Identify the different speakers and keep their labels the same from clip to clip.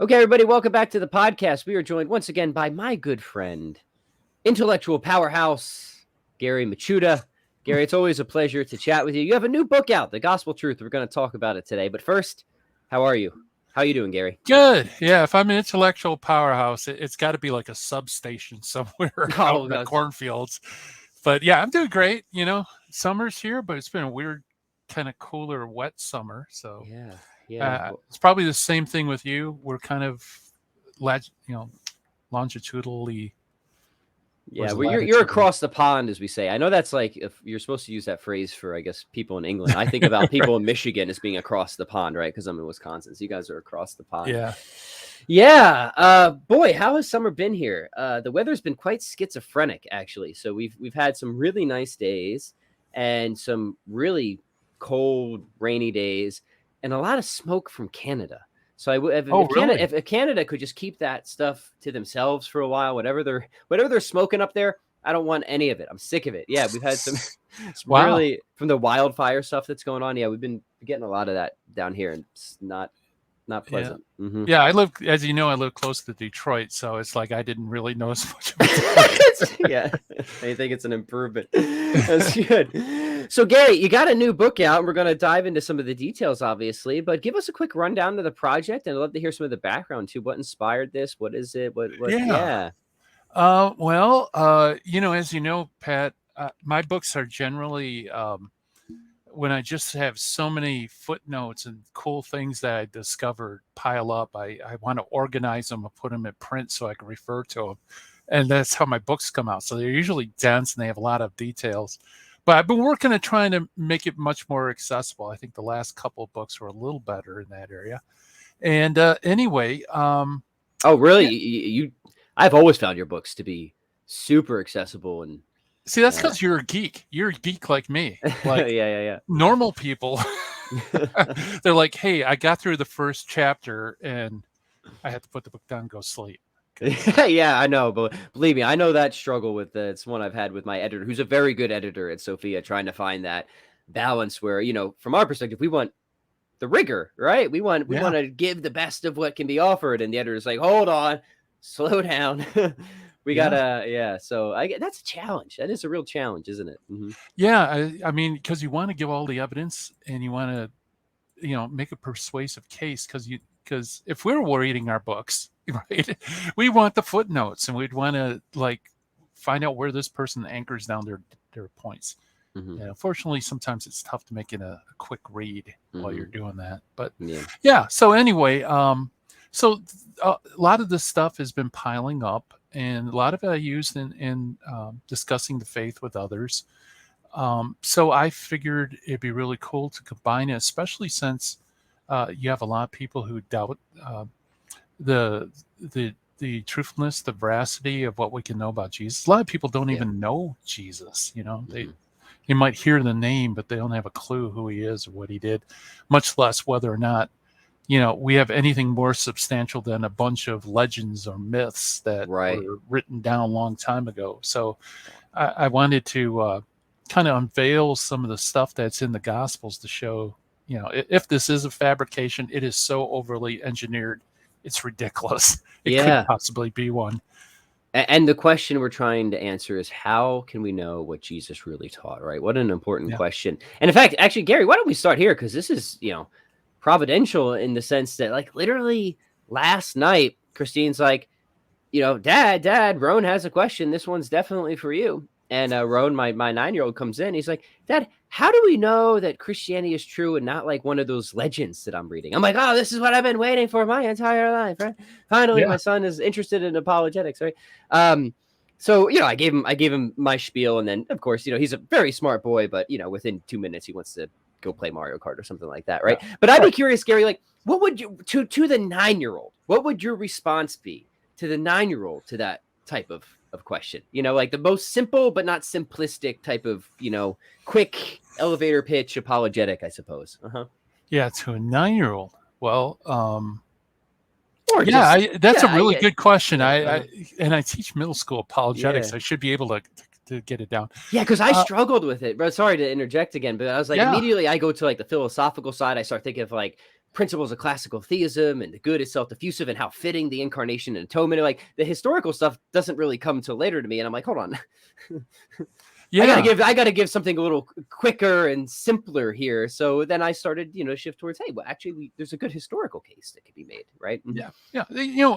Speaker 1: Okay, everybody, welcome back to the podcast. We are joined once again by my good friend, intellectual powerhouse, Gary Michuta. Gary, it's always a pleasure to chat with you. You have a new book out, The Gospel Truth. We're going to talk about it today. But first, how are you? How are you doing, Gary?
Speaker 2: Good. Yeah, if I'm an intellectual powerhouse, it's got to be like a substation somewhere out
Speaker 1: Oh,
Speaker 2: in the
Speaker 1: God.
Speaker 2: cornfields. But yeah, I'm doing great. Summer's here, but it's been a weird, kind of cooler, wet summer. So
Speaker 1: Yeah, yeah.
Speaker 2: it's probably the same thing with you. We're kind of, longitudinally.
Speaker 1: Yeah,
Speaker 2: Where's the
Speaker 1: well, you're
Speaker 2: latitude?
Speaker 1: across the pond, as we say. I know that's like if you're supposed to use that phrase for, I guess, people in England. I think about people in Michigan as being across the pond, right? Because I'm in Wisconsin, so you guys are across the pond.
Speaker 2: Yeah.
Speaker 1: Yeah, boy, how has summer been here? The weather's been quite schizophrenic, actually. So we've had some really nice days and some really cold, rainy days, and a lot of smoke from Canada. So
Speaker 2: Oh, really?
Speaker 1: If Canada could just keep that stuff to themselves for a while, whatever they're smoking up there, I don't want any of it. I'm sick of it. Yeah, we've had some it's
Speaker 2: Wow.
Speaker 1: really from the wildfire stuff that's going on. Yeah, we've been getting a lot of that down here, and it's not
Speaker 2: Yeah.
Speaker 1: pleasant. Mm-hmm.
Speaker 2: Yeah, as you know, I live close to Detroit, so it's like I didn't really notice much of a difference.
Speaker 1: Yeah, I think it's an improvement. That's good. So, Gary, you got a new book out, and we're going to dive into some of the details, obviously. But give us a quick rundown of the project, and I'd love to hear some of the background too. What inspired this? What is it? What?
Speaker 2: Yeah.
Speaker 1: Yeah,
Speaker 2: As you know, Pat, my books are generally when I just have so many footnotes and cool things that I discovered pile up. I want to organize them and put them in print so I can refer to them. And that's how my books come out. So they're usually dense and they have a lot of details. But I've been working at trying to make it much more accessible. I think the last couple of books were a little better in that area. And anyway,
Speaker 1: Oh, really?
Speaker 2: yeah.
Speaker 1: I've always found your books to be super accessible and
Speaker 2: See, that's
Speaker 1: uh,
Speaker 2: because you're a geek. You're a geek like me.
Speaker 1: yeah,
Speaker 2: Like
Speaker 1: yeah,
Speaker 2: normal people, they're like, "Hey, I got through the first chapter and I had to put the book down and go sleep." Because
Speaker 1: yeah. Yeah, I know, but believe me, I know that struggle with it's one I've had with my editor, who's a very good editor at Sophia, trying to find that balance where from our perspective, we want the rigor, right? We want
Speaker 2: yeah,
Speaker 1: to give the best of what can be offered, and the editor's like, hold on, slow down. We
Speaker 2: yeah,
Speaker 1: gotta, yeah. So I get that's a challenge. That is a real challenge, isn't it? Mm-hmm.
Speaker 2: yeah. I mean, because you want to give all the evidence and you want to, make a persuasive case. Because if we're reading our books, right, we want the footnotes and we'd want to like find out where this person anchors down their points.
Speaker 1: Mm-hmm.
Speaker 2: And unfortunately, sometimes it's tough to make it a quick read while
Speaker 1: Mm-hmm.
Speaker 2: you're doing that. But
Speaker 1: Yeah.
Speaker 2: yeah, so anyway, a lot of this stuff has been piling up, and a lot of it I used in discussing the faith with others. So I figured it'd be really cool to combine it, especially since you have a lot of people who doubt the the truthfulness, the veracity of what we can know about Jesus. A lot of people don't
Speaker 1: Yeah.
Speaker 2: even know Jesus.
Speaker 1: Mm-hmm.
Speaker 2: You might hear the name, but they don't have a clue who he is or what he did, much less whether or not, we have anything more substantial than a bunch of legends or myths that
Speaker 1: Right.
Speaker 2: were written down a long time ago. So I wanted to kind of unveil some of the stuff that's in the Gospels to show, if this is a fabrication, it is so overly engineered. It's ridiculous. It couldn't
Speaker 1: Yeah.
Speaker 2: possibly be one.
Speaker 1: And the question we're trying to answer is how can we know what Jesus really taught, right? What an important
Speaker 2: Yeah.
Speaker 1: question. And in fact, actually, Gary, why don't we start here? Because this is, providential in the sense that, like, literally last night, Christine's like, Dad, Roan has a question. This one's definitely for you. And Roan, my 9-year-old, comes in. He's like, Dad, how do we know that Christianity is true and not like one of those legends that I'm reading? I'm like, oh, this is what I've been waiting for my entire life, right? Finally,
Speaker 2: Yeah.
Speaker 1: my son is interested in apologetics, right? So I gave him my spiel, and then of course, he's a very smart boy, but within 2 minutes he wants to go play Mario Kart or something like that,
Speaker 2: Yeah.
Speaker 1: right? But I'd be
Speaker 2: Right.
Speaker 1: curious, Gary, like, what would you to the 9-year-old? What would your response be to the 9-year-old to that type of question? Like the most simple but not simplistic type of quick elevator pitch apologetic, I suppose. Uh-huh.
Speaker 2: Yeah. To a 9-year-old. Well,
Speaker 1: Or
Speaker 2: yeah,
Speaker 1: just
Speaker 2: that's a
Speaker 1: yeah,
Speaker 2: really good question.
Speaker 1: yeah, uh-huh.
Speaker 2: I teach middle school
Speaker 1: Yeah.
Speaker 2: apologetics. I should be able to get it down.
Speaker 1: Yeah, because I
Speaker 2: Uh,
Speaker 1: struggled with it. But sorry to interject again, but I was like,
Speaker 2: yeah,
Speaker 1: immediately I go to like the philosophical side. I start thinking of like principles of classical theism and the good is self-diffusive and how fitting the incarnation and atonement. Like the historical stuff doesn't really come till later to me, and I'm like, hold on.
Speaker 2: Yeah.
Speaker 1: I gotta give something a little quicker and simpler here. So then I started, shift towards, hey, well, actually, there's a good historical case that can be made, right?
Speaker 2: Yeah, yeah.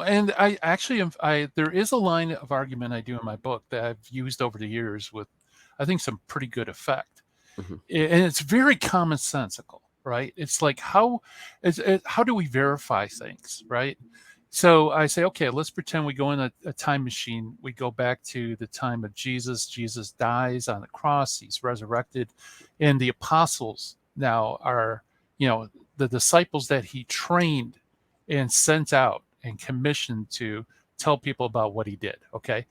Speaker 2: And I actually am. There is a line of argument I do in my book that I've used over the years with, I think, some pretty good effect,
Speaker 1: Mhm.
Speaker 2: and it's very commonsensical, right? It's like how do we verify things, right? So I say, okay, let's pretend we go in a time machine. We go back to the time of Jesus. Jesus dies on the cross. He's resurrected, and the apostles now are, the disciples that he trained and sent out and commissioned to tell people about what he did. Okay,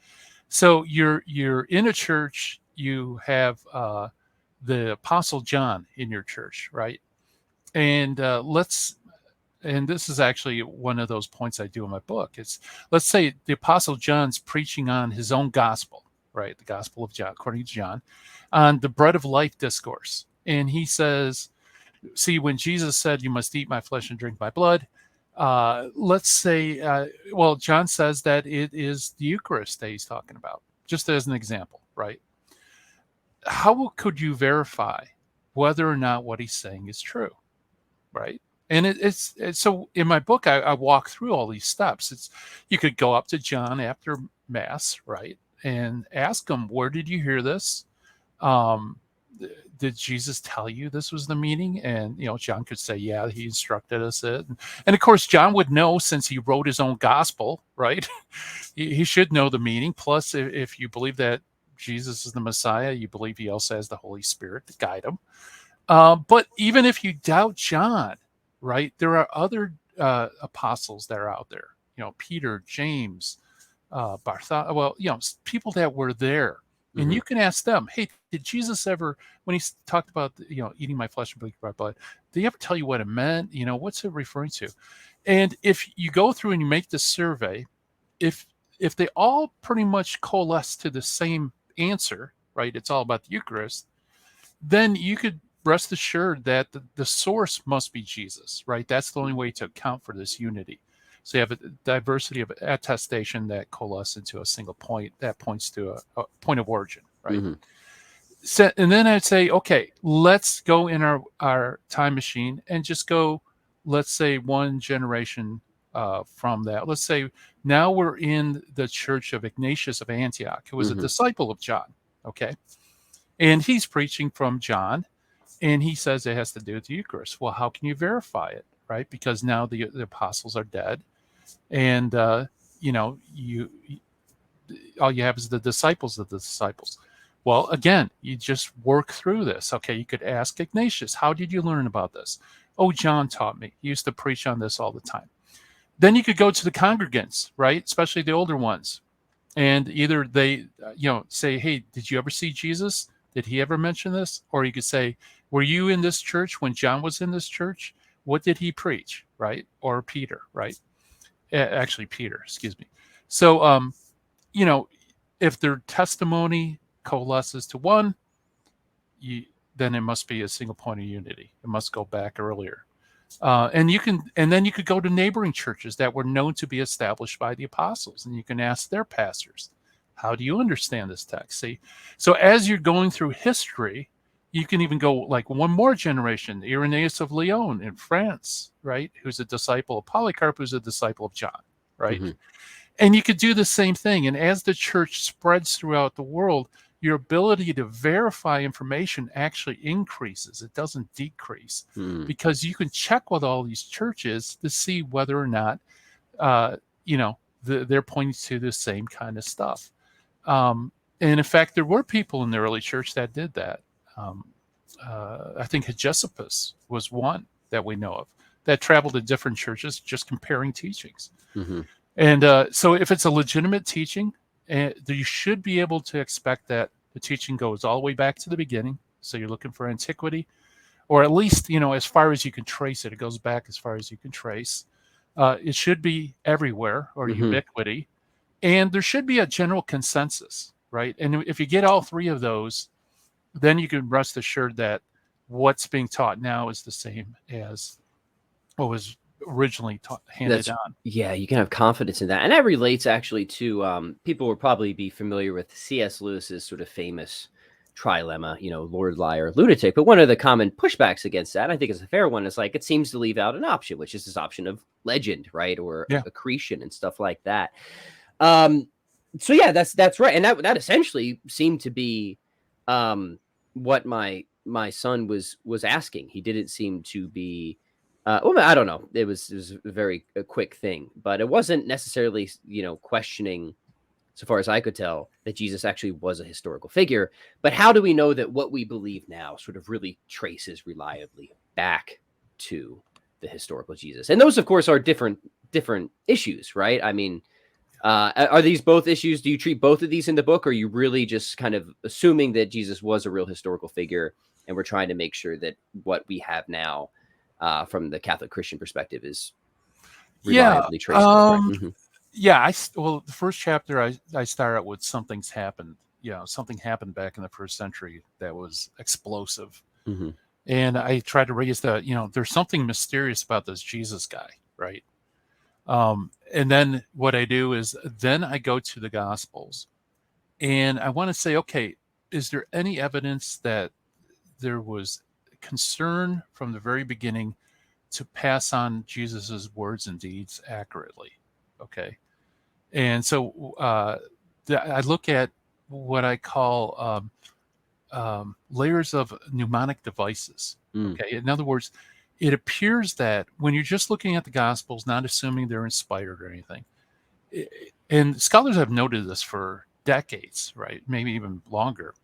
Speaker 2: so you're in a church. You have the Apostle John in your church, right? And and this is actually one of those points I do in my book. It's, let's say the Apostle John's preaching on his own gospel, right? The Gospel of John, according to John, on the bread of life discourse. And he says, see, when Jesus said, you must eat my flesh and drink my blood, let's say, well, John says that it is the Eucharist that he's talking about, just as an example, right? How could you verify whether or not what he's saying is true, right? And it's so in my book, I walk through all these steps. It's, you could go up to John after Mass, right, and ask him, where did you hear this? Um, did Jesus tell you this was the meaning? And John could say, yeah, he instructed us it. And of course, John would know, since he wrote his own gospel, right? He should know the meaning. Plus, if you believe that Jesus is the Messiah, you believe he also has the Holy Spirit to guide him. But even if you doubt John, right, there are other apostles that are out there. Peter, James, Bartholomew. Well, people that were there, and you can ask them, hey, did Jesus ever, when he talked about eating my flesh and drinking my blood, did he ever tell you what it meant? What's it referring to? And if you go through and you make this survey, if they all pretty much coalesce to the same answer, right, it's all about the Eucharist, then you could rest assured that the source must be Jesus, right? That's the only way to account for this unity. So you have a diversity of attestation that coalesce into a single point that points to a point of origin, right?
Speaker 1: Mm-hmm.
Speaker 2: So, and then I'd say, okay, let's go in our time machine and just go, let's say, one generation from that. Let's say now we're in the church of Ignatius of Antioch, who was a disciple of John, okay? And he's preaching from John, and he says it has to do with the Eucharist. Well, how can you verify it, right? Because now the apostles are dead, and you all you have is the disciples of the disciples. Well, again, you just work through this. Okay, you could ask Ignatius, how did you learn about this? Oh, John taught me. He used to preach on this all the time. Then you could go to the congregants, right? Especially the older ones. And either they, say, hey, did you ever see Jesus? Did he ever mention this? Or you could say, were you in this church when John was in this church? What did he preach, right? Or Peter, right? Actually, Peter, excuse me. So, if their testimony coalesces to one, then it must be a single point of unity. It must go back earlier. And then you could go to neighboring churches that were known to be established by the apostles, and you can ask their pastors, how do you understand this text? See, so as you're going through history, you can even go like one more generation, Irenaeus of Lyon in France, right? Who's a disciple of Polycarp, who's a disciple of John, right?
Speaker 1: Mm-hmm.
Speaker 2: And you could do the same thing. And as the church spreads throughout the world, your ability to verify information actually increases. It doesn't decrease, because you can check with all these churches to see whether or not, they're pointing to the same kind of stuff. And in fact, there were people in the early church that did that. I think Hegesippus was one that we know of that traveled to different churches just comparing teachings.
Speaker 1: Mm-hmm.
Speaker 2: And so if it's a legitimate teaching, you should be able to expect that the teaching goes all the way back to the beginning. So you're looking for antiquity, or at least, as far as you can trace it. It goes back as far as you can trace. It should be everywhere, or ubiquity. And there should be a general consensus, right? And if you get all three of those, then you can rest assured that what's being taught now is the same as what was originally handed
Speaker 1: That's
Speaker 2: on.
Speaker 1: yeah, you can have confidence in that, and that relates actually to people will probably be familiar with C.S. Lewis's sort of famous trilemma, Lord, liar, lunatic. But one of the common pushbacks against that, I think, is a fair one, is like it seems to leave out an option, which is this option of legend, right, or
Speaker 2: Yeah.
Speaker 1: accretion and stuff like that. Um, so yeah, that's right, and that essentially seemed to be what my son was asking. He didn't seem to be well, I don't know. It was a very a quick thing, but it wasn't necessarily, questioning, so far as I could tell, that Jesus actually was a historical figure. But how do we know that what we believe now sort of really traces reliably back to the historical Jesus? And those, of course, are different issues, right? I mean, are these both issues? Do you treat both of these in the book, or are you really just kind of assuming that Jesus was a real historical figure, and we're trying to make sure that what we have now, from the Catholic Christian perspective, is
Speaker 2: Yeah.
Speaker 1: reliably traceable? Right. Hmm.
Speaker 2: Yeah. Well, the first chapter, I start out with something's happened. Something happened back in the first century that was explosive.
Speaker 1: Hmm.
Speaker 2: And I try to raise there's something mysterious about this Jesus guy, right? And then what I do is then I go to the Gospels and I want to say, okay, is there any evidence that there was concern from the very beginning to pass on Jesus's words and deeds accurately? Okay. And so I look at what I call layers of mnemonic devices.
Speaker 1: Mm.
Speaker 2: Okay. In other words, it appears that when you're just looking at the Gospels, not assuming they're inspired or anything, and scholars have noted this for decades, right? Maybe even longer.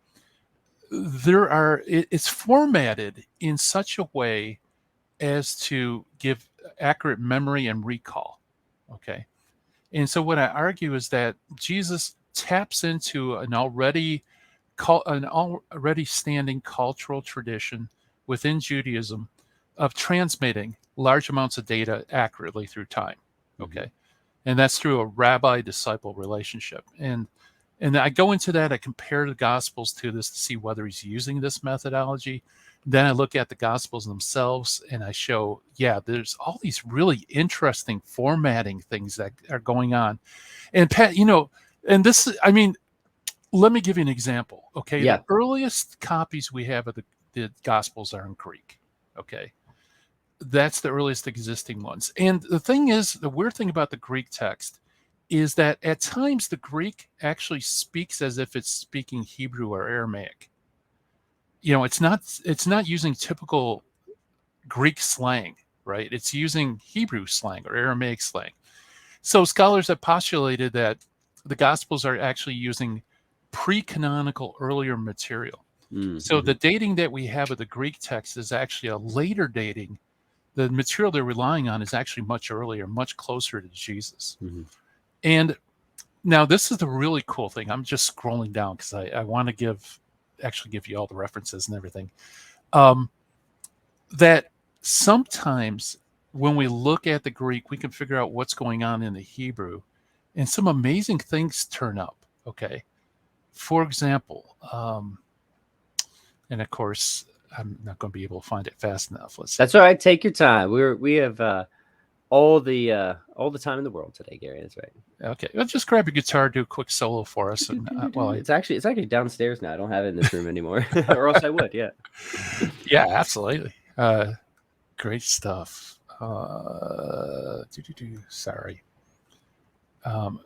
Speaker 2: It's formatted in such a way as to give accurate memory and recall. Okay. And so what I argue is that Jesus taps into an already standing cultural tradition within Judaism of transmitting large amounts of data accurately through time.
Speaker 1: Hmm.
Speaker 2: Okay. And that's through a rabbi disciple relationship. And I go into that, I compare the gospels to this to see whether he's using this methodology. Then I look at the gospels themselves and I show, yeah, there's all these really interesting formatting things that are going on. And Pat, and this, I mean, let me give you an example. Okay. The
Speaker 1: Yeah.
Speaker 2: earliest copies we have of the gospels are in Greek. Okay. That's the earliest existing ones. And the thing is, the weird thing about the Greek text is that at times the Greek actually speaks as if it's speaking Hebrew or Aramaic. It's not using typical Greek slang, right? It's using Hebrew slang or Aramaic slang. So scholars have postulated that the Gospels are actually using pre-canonical earlier material. So
Speaker 1: Mm-hmm.
Speaker 2: the dating that we have of the Greek text is actually a later dating. The material they're relying on is actually much earlier, much closer to Jesus.
Speaker 1: Hmm.
Speaker 2: And now this is the really cool thing. I'm just scrolling down because I want to give you all the references and everything. Um, that sometimes when we look at the Greek, we can figure out what's going on in the Hebrew, and some amazing things turn up. Okay. For example, and of course, I'm not going to be able to find it fast enough. Let's see.
Speaker 1: That's all right. Take your time. We have all the time in the world today, Gary. That's right.
Speaker 2: Okay, well, just grab your guitar, do a quick solo for us, and
Speaker 1: It's actually downstairs now. I don't have it in this room anymore, or else I would. Yeah.
Speaker 2: yeah, absolutely, great stuff. Sorry. Um,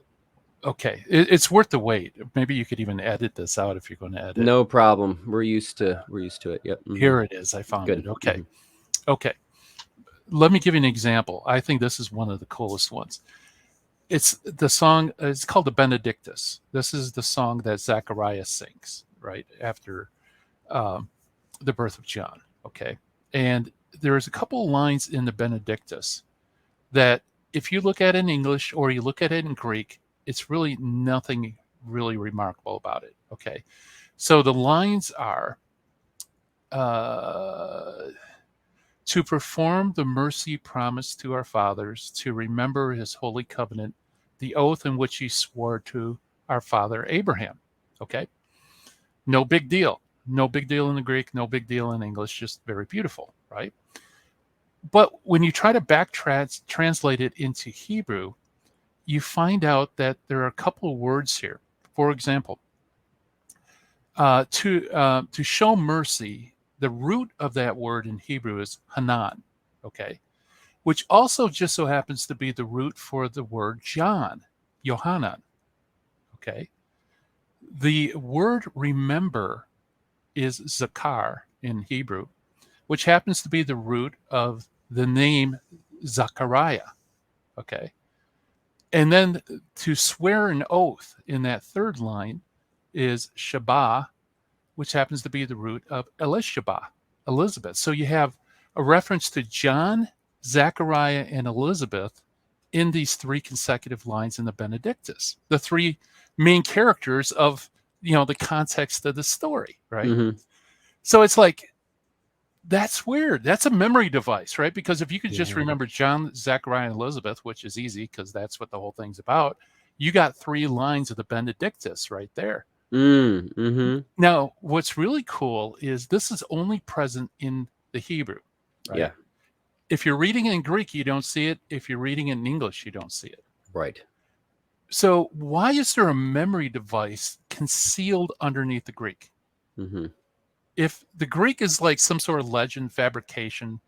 Speaker 2: okay, it's worth the wait. Maybe you could even edit this out if you're going to edit.
Speaker 1: No problem. We're used to it. Yep. Hmm.
Speaker 2: Here it is. I found
Speaker 1: Good.
Speaker 2: it. Okay.
Speaker 1: Hmm.
Speaker 2: Okay. Let me give you an example. I think this is one of the coolest ones. It's the song. It's called the Benedictus. This is the song that Zacharias sings right after um, the birth of John. Okay, and there's a couple of lines in the Benedictus that, if you look at it in English or you look at it in Greek, it's really nothing really remarkable about it. Okay, so the lines are. To perform the mercy promised to our fathers, to remember his holy covenant, the oath in which he swore to our father Abraham. Okay. No big deal. No big deal in the Greek, no big deal in English, just very beautiful, right? But when you try to translate it into Hebrew, you find out that there are a couple of words here. For example, to show mercy, the root of that word in Hebrew is Hanan, okay, which also just so happens to be the root for the word John, Yohanan, okay. The word remember is zakar in Hebrew, which happens to be the root of the name Zachariah, okay. And then to swear an oath in that third line is Shabbat, which happens to be the root of Elishaba, Elizabeth. So you have a reference to John, Zechariah, and Elizabeth in these three consecutive lines in the Benedictus, the three main characters of the context of the story, right?
Speaker 1: Mm-hmm.
Speaker 2: So it's like that's weird. That's a memory device, right? Because if you could just
Speaker 1: Yeah.
Speaker 2: remember John, Zechariah, and Elizabeth, which is easy because that's what the whole thing's about, you got three lines of the Benedictus right there.
Speaker 1: Mm-hmm.
Speaker 2: Now, what's really cool is this is only present in the Hebrew, right?
Speaker 1: Yeah.
Speaker 2: If you're reading it in Greek, you don't see it. If you're reading it in English, you don't see it.
Speaker 1: Right.
Speaker 2: So why is there a memory device concealed underneath the Greek?
Speaker 1: Mm-hmm.
Speaker 2: If the Greek is like some sort of legend fabrication,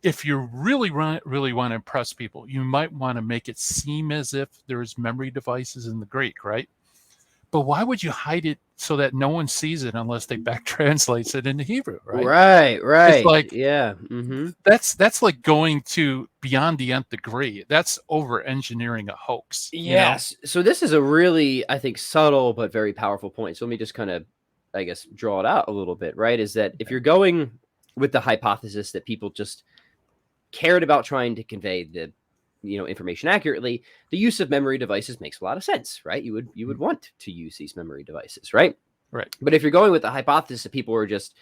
Speaker 2: if you really want to impress people, you might want to make it seem as if there's memory devices in the Greek, right? But why would you hide it so that no one sees it unless they back translates it into Hebrew, right?
Speaker 1: Right.
Speaker 2: It's
Speaker 1: Right.
Speaker 2: like
Speaker 1: Yeah. Mm-hmm.
Speaker 2: that's like going to beyond the nth degree. That's over engineering a hoax,
Speaker 1: Yes. So this is a really, I think, subtle but very powerful point. So let me just kind of, I guess, draw it out a little bit, right? Is that if
Speaker 2: Okay.
Speaker 1: you're going with the hypothesis that people just cared about trying to convey the information accurately, the use of memory devices makes a lot of sense, right? You would want to use these memory devices, right?
Speaker 2: Right.
Speaker 1: But if you're going with the hypothesis that people are just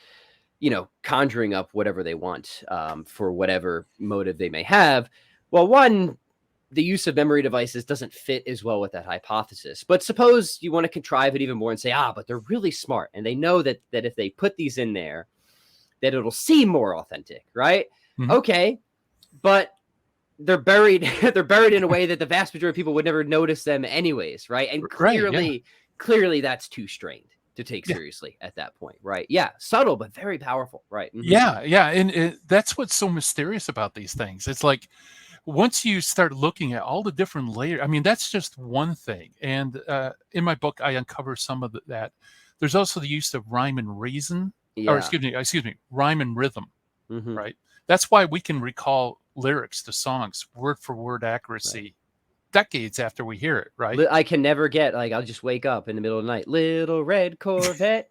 Speaker 1: conjuring up whatever they want for whatever motive they may have, well, one, the use of memory devices doesn't fit as well with that hypothesis. But suppose you want to contrive it even more and say, but they're really smart and they know that if they put these in there, that it'll seem more authentic, right?
Speaker 2: Mhm.
Speaker 1: Okay, but they're buried they're buried in a way that the vast majority of people would never notice them anyways, right? And
Speaker 2: Right. Yeah.
Speaker 1: clearly that's too strained to take
Speaker 2: Yeah.
Speaker 1: seriously at that point, right? Yeah, subtle but very powerful, right? Mm-hmm.
Speaker 2: Yeah. Yeah. And that's what's so mysterious about these things. It's like once you start looking at all the different layers, I mean, that's just one thing. And in my book, I uncover some of that. There's also the use of rhyme and reason, or
Speaker 1: Yeah.
Speaker 2: excuse me, rhyme and rhythm,
Speaker 1: Mm-hmm.
Speaker 2: right? That's why we can recall lyrics to songs word for word accuracy
Speaker 1: Right.
Speaker 2: decades after we hear it, right?
Speaker 1: I can never get, like, I'll just wake up in the middle of the night, little red Corvette,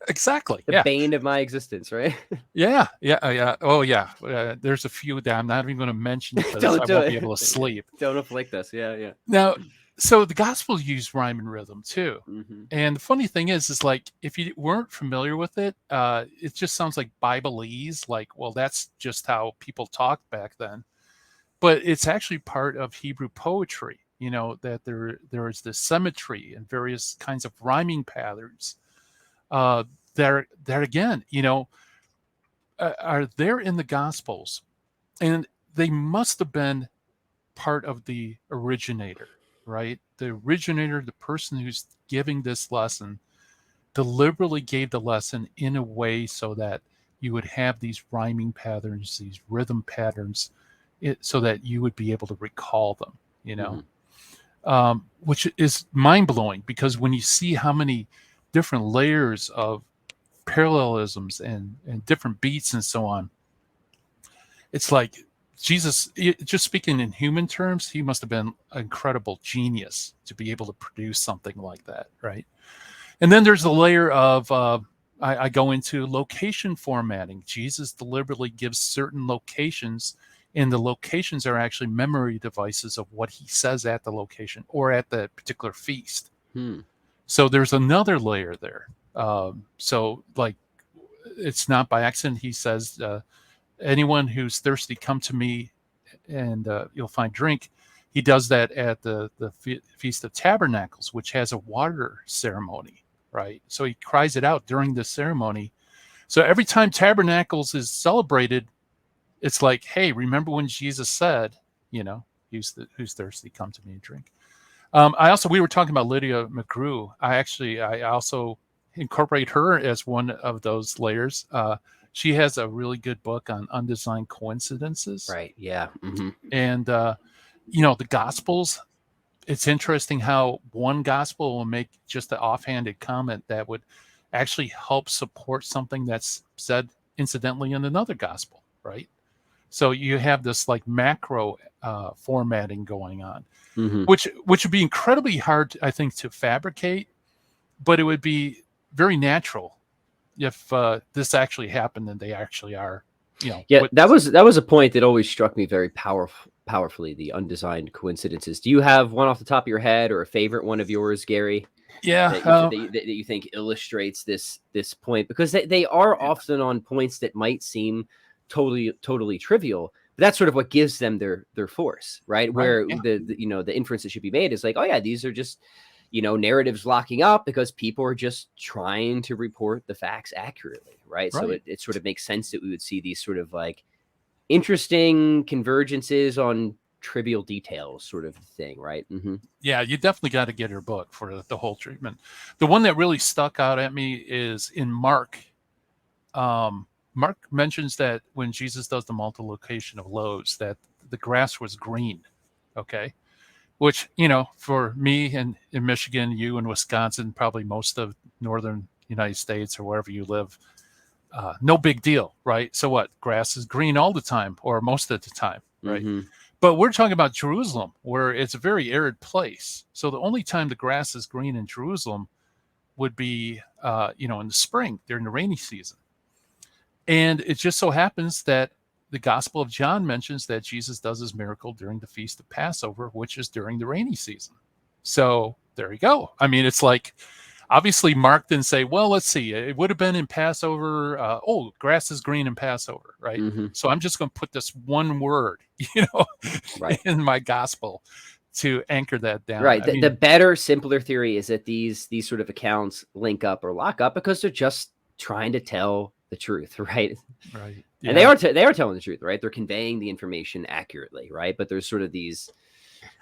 Speaker 2: Exactly.
Speaker 1: the
Speaker 2: Yeah.
Speaker 1: bane of my existence, right?
Speaker 2: Yeah. Yeah. Yeah. Oh, yeah. There's a few that I'm not even going to mention because
Speaker 1: Don't
Speaker 2: I
Speaker 1: do
Speaker 2: won't be able to
Speaker 1: it. Yeah.
Speaker 2: sleep.
Speaker 1: Don't afflict us. Yeah, yeah.
Speaker 2: Now, so the Gospels use rhyme and rhythm too.
Speaker 1: Mm-hmm.
Speaker 2: And the funny thing is like if you weren't familiar with it just sounds like Bibleese, like, well, that's just how people talked back then. But it's actually part of Hebrew poetry, that there is this symmetry and various kinds of rhyming patterns uh, that again, are there in the Gospels, and they must have been part of the originator, right? The originator, the person who's giving this lesson, deliberately gave the lesson in a way so that you would have these rhyming patterns, these rhythm patterns, so that you would be able to recall them,
Speaker 1: Mm-hmm.
Speaker 2: which is mind blowing because when you see how many different layers of parallelisms and different beats and so on, it's like Jesus, just speaking in human terms, he must have been an incredible genius to be able to produce something like that, right? And then there's the layer of I go into location formatting. Jesus deliberately gives certain locations, and the locations are actually memory devices of what he says at the location or at the particular feast.
Speaker 1: Hmm.
Speaker 2: So there's another layer there. So like, it's not by accident. He says, "Anyone who's thirsty, come to me, and you'll find drink." He does that at the Feast of Tabernacles, which has a water ceremony, right? So he cries it out during the ceremony. So every time Tabernacles is celebrated, It's like, hey, remember when Jesus said, you know, who's thirsty, come to me and drink. We were talking about Lydia McGrew. I also incorporate her as one of those layers. She has a really good book on undesigned coincidences.
Speaker 1: Right. Yeah.
Speaker 2: And, the Gospels, it's interesting how one Gospel will make just an offhanded comment that would actually help support something that's said incidentally in another Gospel, right? So you have this like macro formatting going on,
Speaker 1: Hmm.
Speaker 2: which would be incredibly hard, I think, to fabricate, but it would be very natural if this actually happened and they actually are,
Speaker 1: Yeah,
Speaker 2: witnesses.
Speaker 1: that was a point that always struck me very powerfully. The undesigned coincidences. Do you have one off the top of your head, or a favorite one of yours, Gary,
Speaker 2: Yeah,
Speaker 1: that you think illustrates this point? Because they are
Speaker 2: yeah,
Speaker 1: often on points that might seem totally trivial. But that's sort of what gives them their force, right?
Speaker 2: right,
Speaker 1: Where
Speaker 2: yeah,
Speaker 1: the inference that should be made is like, oh yeah, these are just narratives locking up because people are just trying to report the facts accurately, right? So
Speaker 2: right.
Speaker 1: it sort of makes sense that we would see these sort of like interesting convergences on trivial details, sort of thing, right?
Speaker 2: Yeah, you definitely got to get her book for the whole treatment. The one that really stuck out at me is in Mark. Mark mentions that when Jesus does the multiplication of loaves, that the grass was green. Okay, which for me and in Michigan, you in Wisconsin, probably most of northern United States or wherever you live, no big deal, right? So what? Grass is green all the time, or most of the time, right?
Speaker 1: Hmm.
Speaker 2: But we're talking about Jerusalem, where it's a very arid place. So the only time the grass is green in Jerusalem would be, in the spring during the rainy season. And it just so happens that the Gospel of John mentions that Jesus does his miracle during the Feast of Passover, which is during the rainy season. So there you go. I mean, it's like, obviously Mark didn't say, well, let's see, it would have been in Passover. Grass is green in Passover, right?
Speaker 1: Hmm.
Speaker 2: So I'm just going to put this one word, you know,
Speaker 1: Right.
Speaker 2: in my gospel to anchor that down.
Speaker 1: Right.
Speaker 2: I
Speaker 1: The
Speaker 2: mean,
Speaker 1: better, simpler theory is that these sort of accounts link up or lock up because they're just trying to tell the truth, right?
Speaker 2: right.
Speaker 1: And
Speaker 2: Yeah.
Speaker 1: they are telling the truth, right? They're conveying the information accurately, right? But there's sort of these,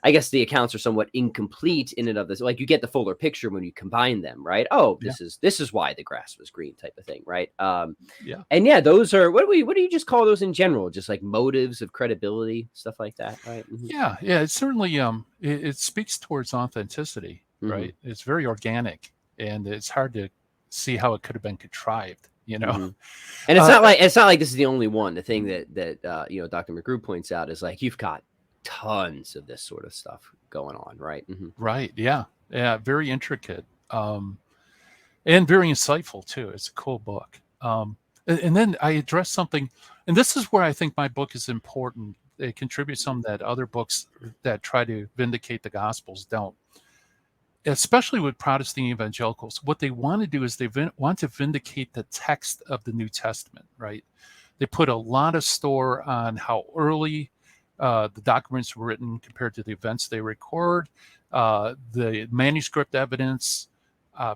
Speaker 1: I guess the accounts are somewhat incomplete in and of this. Like you get the fuller picture when you combine them, right? Oh,
Speaker 2: Yeah.
Speaker 1: this is why the grass was green, type of thing, right?
Speaker 2: Yeah.
Speaker 1: And yeah, those are what do you just call those in general? Just like motives of credibility, stuff like that, right?
Speaker 2: Yeah. Yeah. It's certainly, it speaks towards authenticity,
Speaker 1: Hmm.
Speaker 2: right? It's very organic and it's hard to see how it could have been contrived, you know?
Speaker 1: Hmm. And
Speaker 2: Uh,
Speaker 1: it's not like this is the only one. The thing that Dr. McGrew points out is like you've got tons of this sort of stuff going on, right?
Speaker 2: right. Yeah. Yeah. Very intricate. And very insightful too. It's a cool book. And then I address something, and this is where I think my book is important. It contributes some that other books that try to vindicate the Gospels don't. Especially with Protestant evangelicals, what they want to do is they want to vindicate the text of the New Testament, right? They put a lot of store on how early the documents were written compared to the events they record, the manuscript evidence,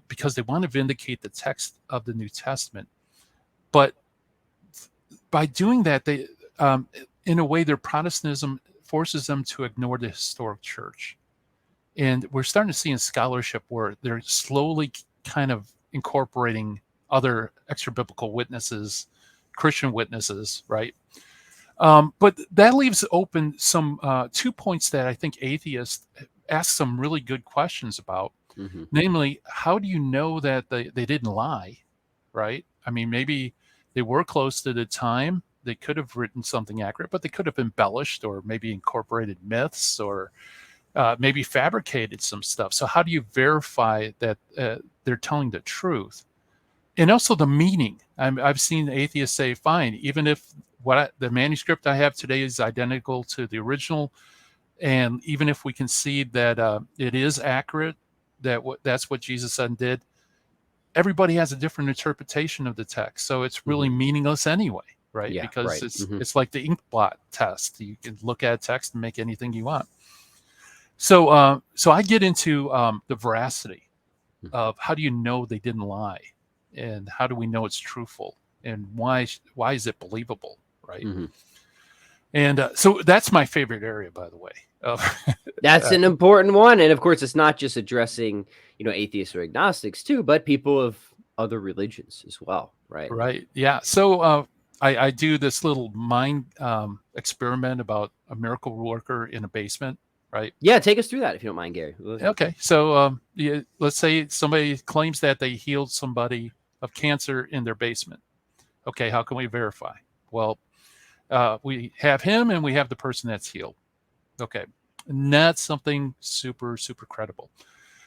Speaker 2: because they want to vindicate the text of the New Testament. But by doing that, in a way, their Protestantism forces them to ignore the historic church. And we're starting to see in scholarship where they're slowly kind of incorporating other extra biblical witnesses, Christian witnesses, right? But that leaves open some 2 points that I think atheists ask some really good questions about.
Speaker 1: Hmm.
Speaker 2: Namely, how do you know that they didn't lie, right? I mean, maybe they were close to the time. They could have written something accurate, but they could have embellished or maybe incorporated myths or maybe fabricated some stuff. So, how do you verify that they're telling the truth? And also the meaning. I've seen atheists say, fine, even if the manuscript I have today is identical to the original, and even if we concede that it is accurate, that's what Jesus said and did, everybody has a different interpretation of the text, so it's really
Speaker 1: Hmm.
Speaker 2: meaningless anyway, right?
Speaker 1: Yeah.
Speaker 2: Because
Speaker 1: Right.
Speaker 2: it's
Speaker 1: Hmm.
Speaker 2: it's like the ink blot test. You can look at a text and make anything you want. So, so I get into the veracity of how do you know they didn't lie, and how do we know it's truthful, and why is it believable, right?
Speaker 1: Hmm.
Speaker 2: And so that's my favorite area, by the way.
Speaker 1: That's
Speaker 2: Uh,
Speaker 1: an important one, and of course, it's not just addressing, atheists or agnostics too, but people of other religions as well, right?
Speaker 2: right. Yeah. So I do this little mind experiment about a miracle worker in a basement, right?
Speaker 1: Yeah, take us through that if you don't mind, Gary.
Speaker 2: Okay. So yeah, let's say somebody claims that they healed somebody of cancer in their basement. Okay. How can we verify? Well, we have him and we have the person that's healed. Okay. And that's something super, super credible.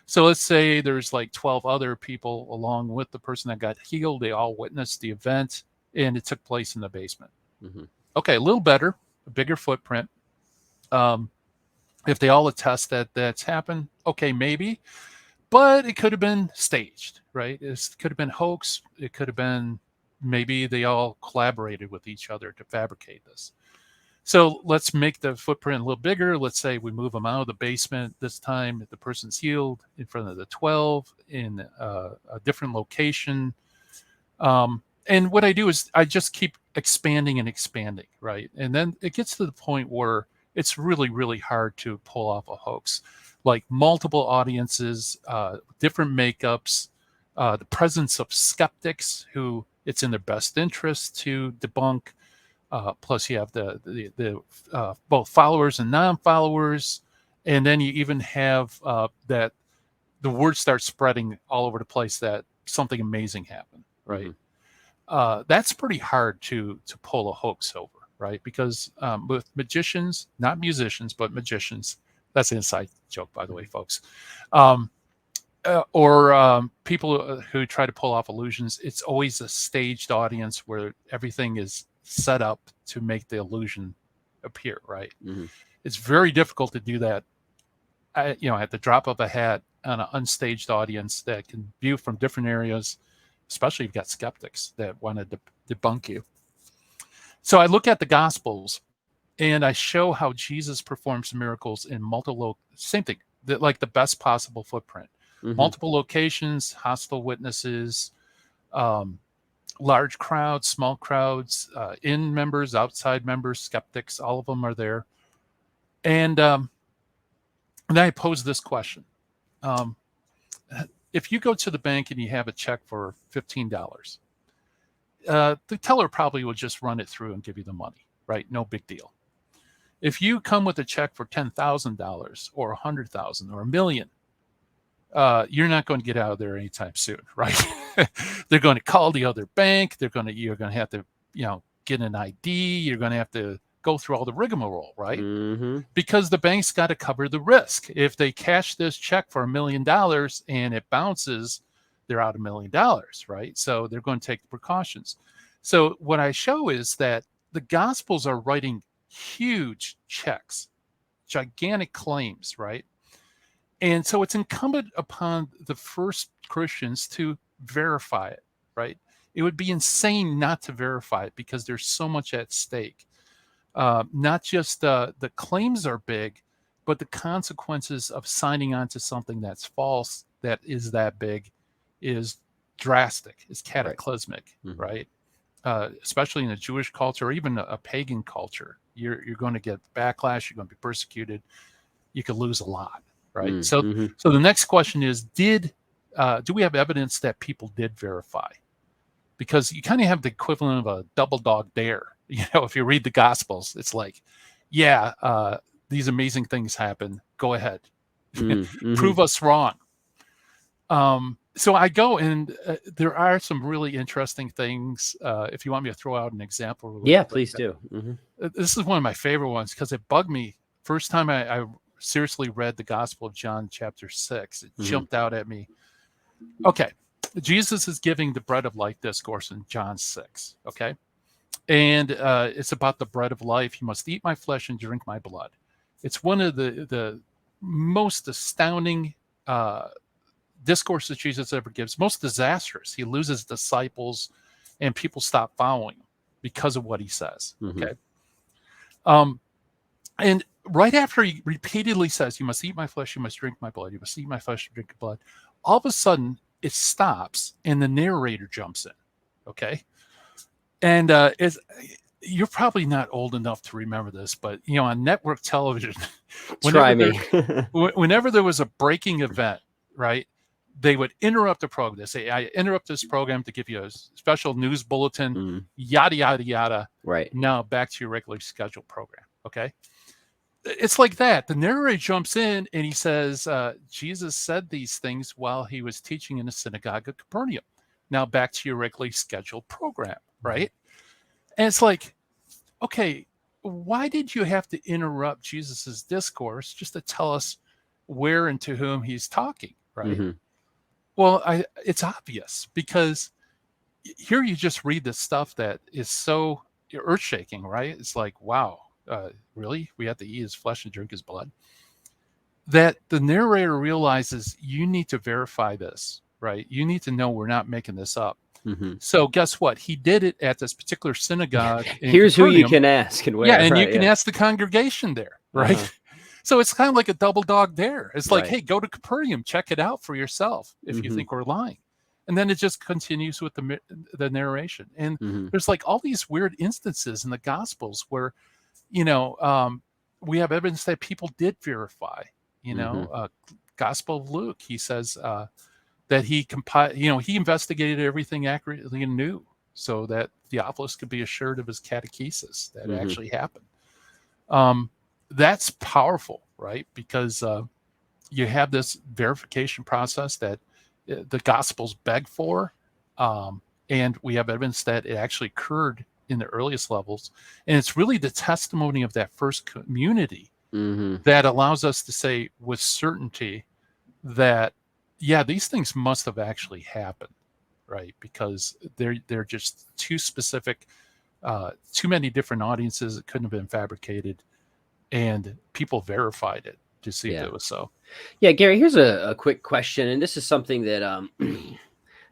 Speaker 2: So let's say there's like 12 other people along with the person that got healed. They all witnessed the event and it took place in the basement.
Speaker 1: Hmm.
Speaker 2: Okay, a little better, a bigger footprint. Um, if they all attest that that's happened, okay, maybe, but it could have been staged, right? It could have been hoax. It could have been maybe they all collaborated with each other to fabricate this. So let's make the footprint a little bigger. Let's say we move them out of the basement this time. The person's healed in front of the 12 in a different location. And what I do is I just keep expanding and expanding, right? And then it gets to the point where it's really, really hard to pull off a hoax. Like multiple audiences, different makeups, the presence of skeptics who it's in their best interest to debunk. Plus, you have the both followers and non-followers, and then you even have that the word starts spreading all over the place that something amazing happened, right?
Speaker 1: Hmm.
Speaker 2: That's pretty hard to pull a hoax over, right? Because with magicians, not musicians, but magicians, that's an inside joke, by the way, folks. Um, or people who try to pull off illusions, it's always a staged audience where everything is set up to make the illusion appear, right?
Speaker 1: Hmm.
Speaker 2: It's very difficult to do that, at the drop of a hat on an unstaged audience that can view from different areas, especially if you've got skeptics that want to debunk you. So I look at the Gospels and I show how Jesus performs miracles in multiple, same thing, like the best possible footprint,
Speaker 1: Hmm.
Speaker 2: multiple locations, hostile witnesses, um, large crowds, small crowds, in members, outside members, skeptics, all of them are there. And then I pose this question. Um, if you go to the bank and you have a check for $15, the teller probably will just run it through and give you the money, right? No big deal. If you come with a check for $10,000 or 100,000 or a million, you're not going to get out of there anytime soon, right? They're going to call the other bank. You're going to have to, get an ID. You're going to have to go through all the rigmarole, right?
Speaker 1: Hmm.
Speaker 2: Because the bank's got to cover the risk. If they cash this check for $1 million and it bounces, they're out $1 million, right? So they're going to take the precautions. So what I show is that the Gospels are writing huge checks, gigantic claims, right? And so it's incumbent upon the first Christians to verify it, right? It would be insane not to verify it because there's so much at stake. Not just the claims are big, but the consequences of signing on to something that's false, that is that big, is drastic, is
Speaker 1: Right.
Speaker 2: cataclysmic,
Speaker 1: Hmm.
Speaker 2: right? Especially in a Jewish culture or even a pagan culture, you're going to get backlash. You're going to be persecuted. You could lose a lot, right? So,
Speaker 1: Hmm.
Speaker 2: so the next question is: do we have evidence that people did verify? Because you kind of have the equivalent of a double dog dare. If you read the Gospels, it's like, yeah, these amazing things happen. Go ahead,
Speaker 1: Hmm.
Speaker 2: prove us wrong. So I go and there are some really interesting things. If you want me to throw out an example really
Speaker 1: Yeah,
Speaker 2: quick,
Speaker 1: please do. Hmm.
Speaker 2: this is one of my favorite ones because it bugged me. First time I seriously read the Gospel of John, chapter 6, it
Speaker 1: Hmm.
Speaker 2: jumped out at me. Okay, Jesus is giving the bread of life discourse in John 6. Okay, and it's about the bread of life. You must eat my flesh and drink my blood. It's one of the most astounding discourses Jesus ever gives. Most disastrous. He loses disciples, and people stop following him because of what he says.
Speaker 1: Hmm.
Speaker 2: Okay, um, and right after he repeatedly says, "You must eat my flesh, you must drink my blood, you must eat my flesh and drink my blood," all of a sudden it stops, and the narrator jumps in. Okay, and you're probably not old enough to remember this, but on network television,
Speaker 1: Try
Speaker 2: whenever there
Speaker 1: me.
Speaker 2: whenever there was a breaking event, right, they would interrupt the program. They say, I interrupt this program to give you a special news bulletin,
Speaker 1: Mm,
Speaker 2: yada, yada, yada.
Speaker 1: right.
Speaker 2: Now back to your regularly scheduled program. Okay. It's like that. The narrator jumps in and he says, Jesus said these things while he was teaching in the synagogue of Capernaum. Now back to your regularly scheduled program, right? And it's like, okay, why did you have to interrupt Jesus's discourse just to tell us where and to whom he's talking, right?
Speaker 1: Mm-hmm.
Speaker 2: Well, it's obvious because here you just read this stuff that is so earth shaking, right? It's like, wow, really? We have to eat his flesh and drink his blood? That the narrator realizes you need to verify this, right? You need to know we're not making this up.
Speaker 1: Mm-hmm.
Speaker 2: So guess what? He did it at this particular synagogue in
Speaker 1: Here's who you
Speaker 2: Capernaum.
Speaker 1: can ask and
Speaker 2: Yeah,
Speaker 1: where,
Speaker 2: and you
Speaker 1: right?
Speaker 2: can
Speaker 1: Yeah.
Speaker 2: ask the congregation there, right?
Speaker 1: Uh-huh.
Speaker 2: So it's kind of like a double dog dare. It's like,
Speaker 1: Right.
Speaker 2: hey, go to Capernaum, check it out for yourself if you
Speaker 1: Mm-hmm.
Speaker 2: think we're lying. And then it just continues with the narration. And
Speaker 1: Mm-hmm.
Speaker 2: there's like all these weird instances in the Gospels where, you know, we have evidence that people did verify.
Speaker 1: Mm-hmm.
Speaker 2: Gospel of Luke, he says that he he investigated everything accurately and knew, so that Theophilus could be assured of his catechesis that it
Speaker 1: Mm-hmm.
Speaker 2: actually happened. That's powerful, right? Because you have this verification process that the Gospels beg for, and we have evidence that it actually occurred in the earliest levels. And it's really the testimony of that first community
Speaker 1: Mm-hmm.
Speaker 2: that allows us to say with certainty that, yeah, these things must have actually happened, right? Because they're just too specific, too many different audiences. It couldn't have been fabricated, and people verified it to see if
Speaker 1: Yeah.
Speaker 2: it was so.
Speaker 1: Yeah, Gary, here's a quick question, and this is something that I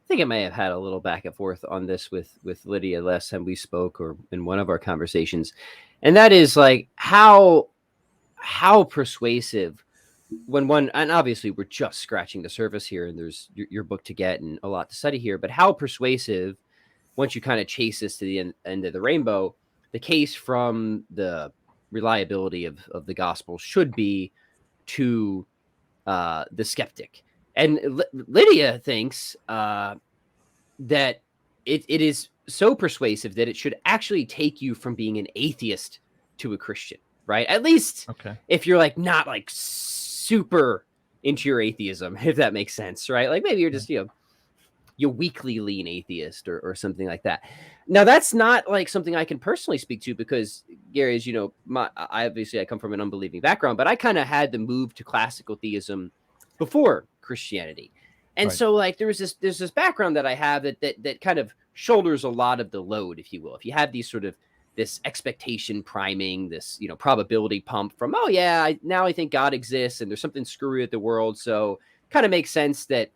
Speaker 1: think I may have had a little back and forth on this with Lydia last time we spoke, or in one of our conversations, and that is like how persuasive when one, and obviously we're just scratching the surface here, and there's your book to get and a lot to study here, but how persuasive, once you kind of chase this to the end of the rainbow, the case from the reliability of the gospel should be to the skeptic. And Lydia thinks that it is so persuasive that it should actually take you from being an atheist to a Christian, right? At least
Speaker 2: Okay.
Speaker 1: if you're like not like super into your atheism, if that makes sense, right? Like maybe you're just, you weakly lean atheist or something like that. Now that's not like something I can personally speak to because Gary, as you know, I come from an unbelieving background, but I kind of had to move to classical theism before Christianity. And
Speaker 2: Right.
Speaker 1: so like there's this background that I have that kind of shoulders a lot of the load, if you will. If you have these sort of this expectation priming, this probability pump from, oh yeah, now I think God exists and there's something screwy with the world, so kind of makes sense that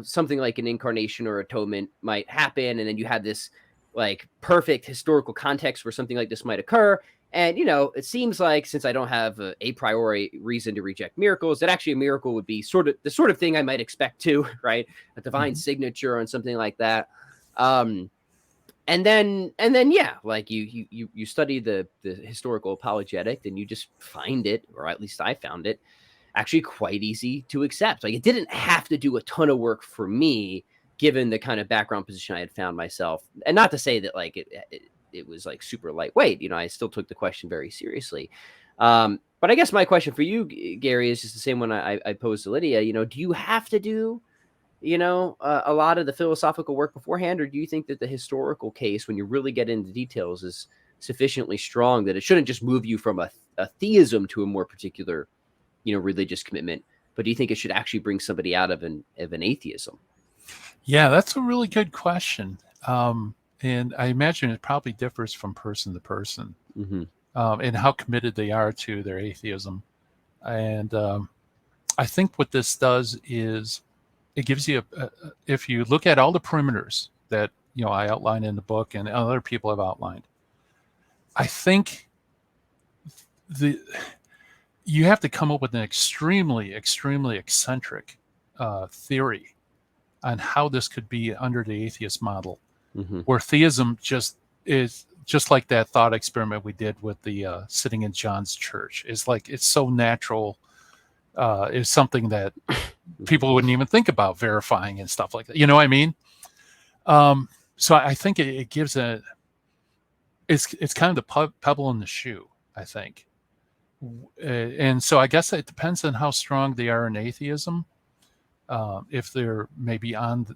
Speaker 1: something like an incarnation or atonement might happen. And then you have this like perfect historical context where something like this might occur. And, it seems like since I don't have a priori reason to reject miracles, that actually a miracle would be sort of the sort of thing I might expect to, right? A divine
Speaker 2: Mm-hmm.
Speaker 1: signature on something like that. And then, yeah, like you study the historical apologetic, and you just find it, or at least I found it, actually quite easy to accept. Like it didn't have to do a ton of work for me, given the kind of background position I had found myself. And not to say that like it was like super lightweight. I still took the question very seriously. But I guess my question for you, Gary, is just the same one I posed to Lydia. Do you have to do a lot of the philosophical work beforehand, or do you think that the historical case, when you really get into details, is sufficiently strong that it shouldn't just move you from a theism to a more particular religious commitment, but do you think it should actually bring somebody out of an atheism?
Speaker 2: Yeah, that's a really good question. And I imagine it probably differs from person to person,
Speaker 1: Mm-hmm.
Speaker 2: and how committed they are to their atheism. And I think what this does is it gives you if you look at all the perimeters that I outlined in the book and other people have outlined, I think you have to come up with an extremely eccentric theory on how this could be under the atheist model,
Speaker 1: Mm-hmm.
Speaker 2: where theism just is just like that thought experiment we did with the sitting in John's church. It's like it's so natural. It's something that people wouldn't even think about verifying and stuff like that. You know what I mean? So I think it gives it's kind of the pebble in the shoe, I think. And so I guess it depends on how strong they are in atheism. If they're maybe on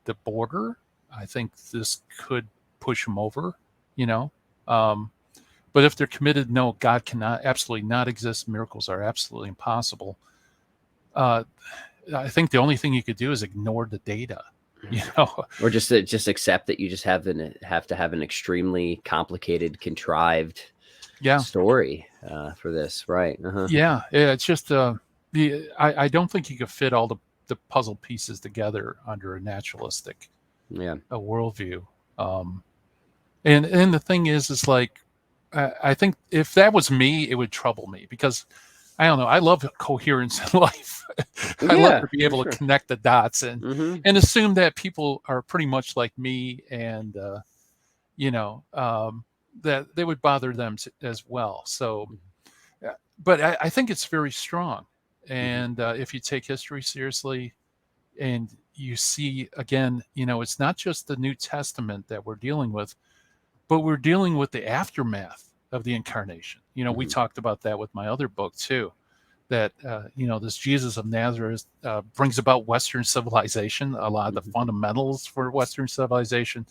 Speaker 2: the border, I think this could push them over, you know. But if they're committed, no, God cannot absolutely not exist. Miracles are absolutely impossible. Uh, I think the only thing you could do is ignore the data, you know.
Speaker 1: Or just accept that you just have to have an extremely complicated, contrived story for this, right?
Speaker 2: Yeah, it's just I don't think you could fit all the puzzle pieces together under a naturalistic a worldview. And the thing is like I think if that was me, it would trouble me because I don't know. I love coherence in life. I love to be able to connect the dots and assume that people are pretty much like me, and that they would bother them as well. So, but I think it's very strong, and if you take history seriously, and you see again, it's not just the New Testament that we're dealing with, but we're dealing with the aftermath of the incarnation. We talked about that with my other book too, that this Jesus of Nazareth brings about Western civilization, a lot of the fundamentals for Western civilization,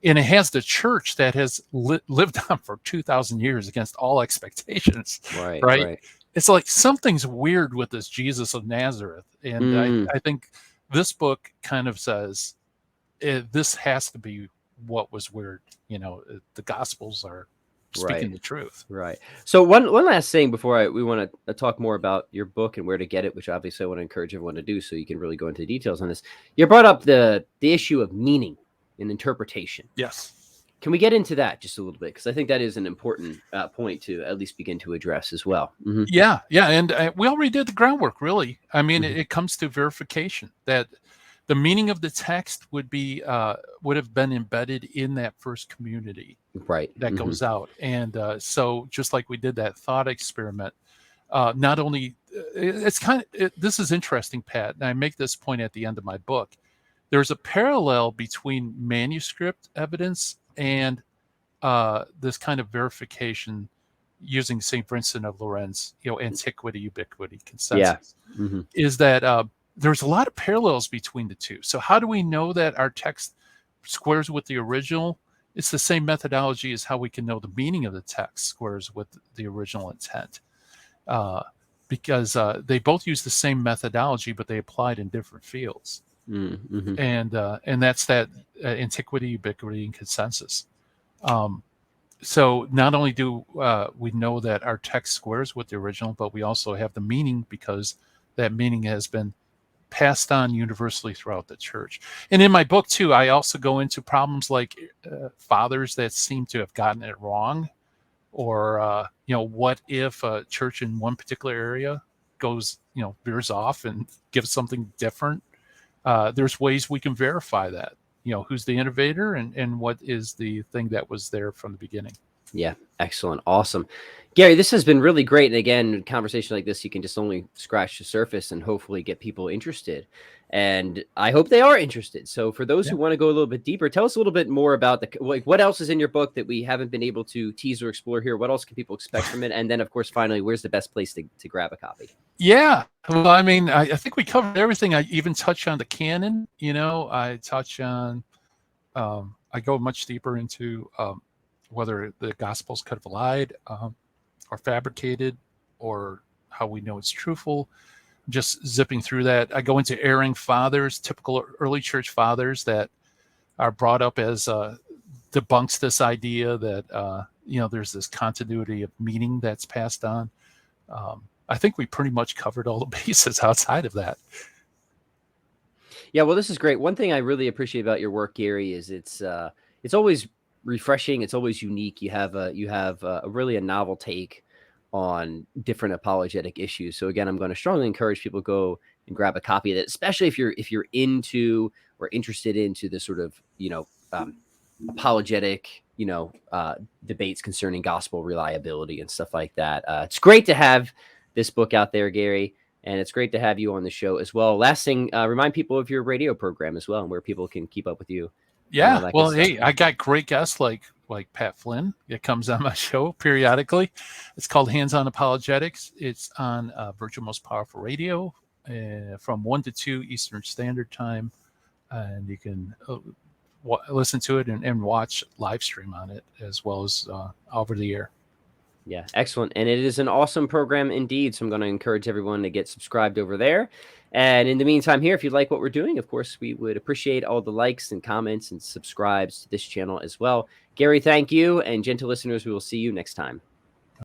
Speaker 2: and it has the church that has lived on for 2,000 years against all expectations. Right? It's like something's weird with this Jesus of Nazareth, and I think this book kind of says this has to be what was weird. The Gospels are speaking the truth.
Speaker 1: Right. So one last thing before we want to talk more about your book and where to get it, which obviously I want to encourage everyone to do so you can really go into the details on this. You brought up the issue of meaning and interpretation.
Speaker 2: Yes.
Speaker 1: Can we get into that just a little bit? Because I think that is an important point to at least begin to address as well.
Speaker 2: Yeah. And we already did the groundwork, really. I mean, it comes to verification that the meaning of the text would have been embedded in that first community, that goes out. And so, just like we did that thought experiment, not only this is interesting, Pat, and I make this point at the end of my book. There's a parallel between manuscript evidence and this kind of verification using St. Vincent of Lawrence, antiquity, ubiquity, consensus. Is that there's a lot of parallels between the two. So how do we know that our text squares with the original? It's the same methodology as how we can know the meaning of the text squares with the original intent, because they both use the same methodology, but they applied in different fields. And that's that antiquity, ubiquity, and consensus. So not only do we know that our text squares with the original, but we also have the meaning because that meaning has been passed on universally throughout the church. And in my book too, I also go into problems like fathers that seem to have gotten it wrong, or what if a church in one particular area goes, veers off and gives something different. There's ways we can verify that, who's the innovator and what is the thing that was there from the beginning.
Speaker 1: Yeah. Excellent. Awesome. Gary, this has been really great. And again, conversation like this, you can just only scratch the surface and hopefully get people interested. And I hope they are interested. So for those who want to go a little bit deeper, tell us a little bit more about what else is in your book that we haven't been able to tease or explore here. What else can people expect from it? And then of course, finally, where's the best place to grab a copy?
Speaker 2: Yeah. Well, I mean, I think we covered everything. I even touch on the canon, I touch on, I go much deeper into whether the Gospels could have lied or fabricated, or how we know it's truthful. Just zipping through that. I go into erring fathers, typical early church fathers that are brought up as debunks this idea that, there's this continuity of meaning that's passed on. I think we pretty much covered all the bases outside of that.
Speaker 1: Yeah, well, this is great. One thing I really appreciate about your work, Gary, is it's always refreshing. It's always unique. You have really a novel take on different apologetic issues. So again, I'm going to strongly encourage people to go and grab a copy of it, especially if you're into or interested into this sort of apologetic debates concerning gospel reliability and stuff like that. It's great to have this book out there, Gary, and it's great to have you on the show as well. Last thing, remind people of your radio program as well and where people can keep up with you and all
Speaker 2: Yeah.
Speaker 1: that good
Speaker 2: Well,
Speaker 1: stuff.
Speaker 2: hey, I got great guests like Pat Flynn. It comes on my show periodically. It's called Hands On Apologetics. It's on Virtual Most Powerful Radio from 1 to 2 Eastern Standard Time. And you can listen to it and watch live stream on it as well as over the air.
Speaker 1: Yeah, excellent. And it is an awesome program indeed. So I'm going to encourage everyone to get subscribed over there. And in the meantime, here, if you like what we're doing, of course, we would appreciate all the likes and comments and subscribes to this channel as well. Gary, thank you. And gentle listeners, we will see you next time.